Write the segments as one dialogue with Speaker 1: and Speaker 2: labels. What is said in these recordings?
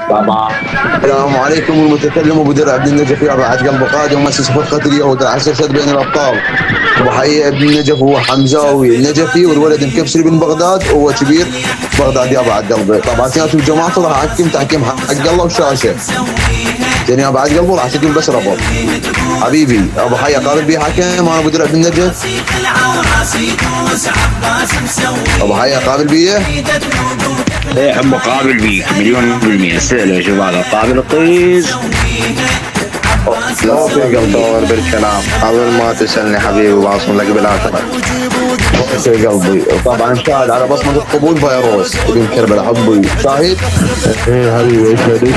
Speaker 1: طبعا.
Speaker 2: السلام عليكم. المتكلم ابو درع بن النجف يا بعد قلب قادم ومؤسس فرقه اليهود العساسات بين الابطال. وحي ابن النجف هو حمزاوي النجفي والولد مكبسري بن بغداد وهو كبير بغداد يا بعد قلبي. طبعا سيادة الجماعه راح احكم تحكيم حق الله وشاشه. زين يا بعد قلبي راح تكون بس رفض. حبيبي ابو حي قابل بي حكم. انا ابو درع بن النجف. ابو حي قابل بيه.
Speaker 1: ايه حب قابل بيك مليون بالمية. سهل يا شباب قابل الطيز.
Speaker 2: لا في قلبي بالكلام قبل ما تسالني حبيبي واصل لك بالاخره. في قلبي طبعا شاهد على بصمه القبول فيروس ابن كربلاء حبي شاهد.
Speaker 3: ايه حبيبي اشهد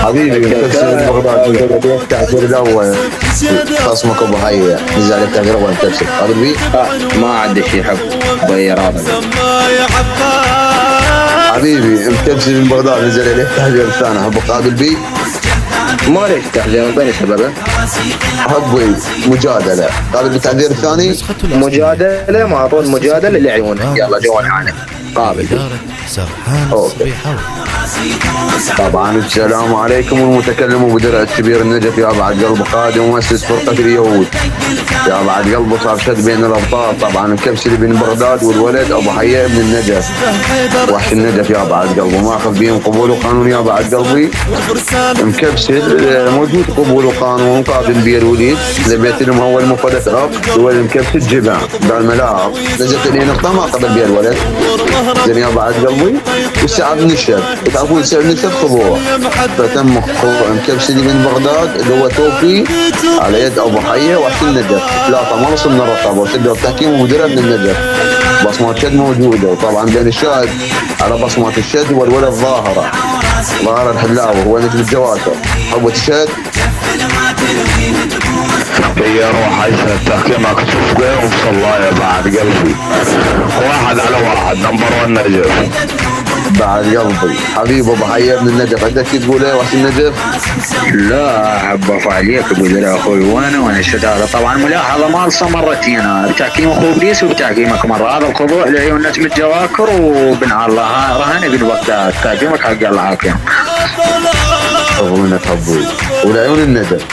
Speaker 2: حبيبي مكسر بغداد التعبير الاول خصمك ابو حي نزل على التعبير الاول مكسر قابل بي.
Speaker 1: ما عندي شيء حب ضيران.
Speaker 2: حبيبي مكسر من بغداد نزل عليه التعبير الثاني حب قابل بي.
Speaker 1: ما ليش تحزين بين سببه.
Speaker 2: حبي مجادله قابل بالتعبير الثاني.
Speaker 1: مجادله ما اظن مجادله لعيونه. يلا جوال عنه قابل.
Speaker 2: اوكي. طبعا السلام عليكم. المتكلم ابو درع الكبير النجف يا بعد قلب قادم ومؤسس فرقه اليهود يا بعد قلبه صار شد بين الابطال. طبعا مكبسري بن بغداد والولد ابو حي بن النجف وحش النجف يا بعد قلبه ماخذ بهم قبول وقانون يا بعد قلبي. مكبسر موجود قبول وقانون قابل بيه الوليد لبيت لهم اول مفردة اب الولد مكبسر جبع بالملاعب نزلت لي نقطه ما قبل بيه الولد. زين يا بعد قلبي والسعد نشب تعرفون السعد نشب خضوع فتم مكبسري بن بغداد اللي هو توفي على يد ابو حيه وحش النجف. ثلاثه مرص من الرقابه وسجل تحكيم ابو درع من النجف. بصمات شد موجوده وطبعا بين الشاهد على بصمات الشد والولد ظاهره الحلاوي هو نجم الجواسر حبة الشد.
Speaker 3: يا روح عيسى تحكيمك تشوف بيهم صلاة يا بعد قلبي. واحد على واحد نمبر 1 نجف.
Speaker 2: بعد قلبي حبيب ابو حي بن النجف عندك تقول ايه وحش النجف؟
Speaker 1: لا حب ارفع عليك ابو درع اخوي وانا الشتاء. طبعا ملاحظه مالصه مرتين بتحكيم اخو بليس وبتحكيمك مره. هذا الخضوع لعيون نجم الجواكر وبن الله رهان بن بغداد تحكيمك حق الله حاكم.
Speaker 2: طولنا حبوي ولعيون النجف.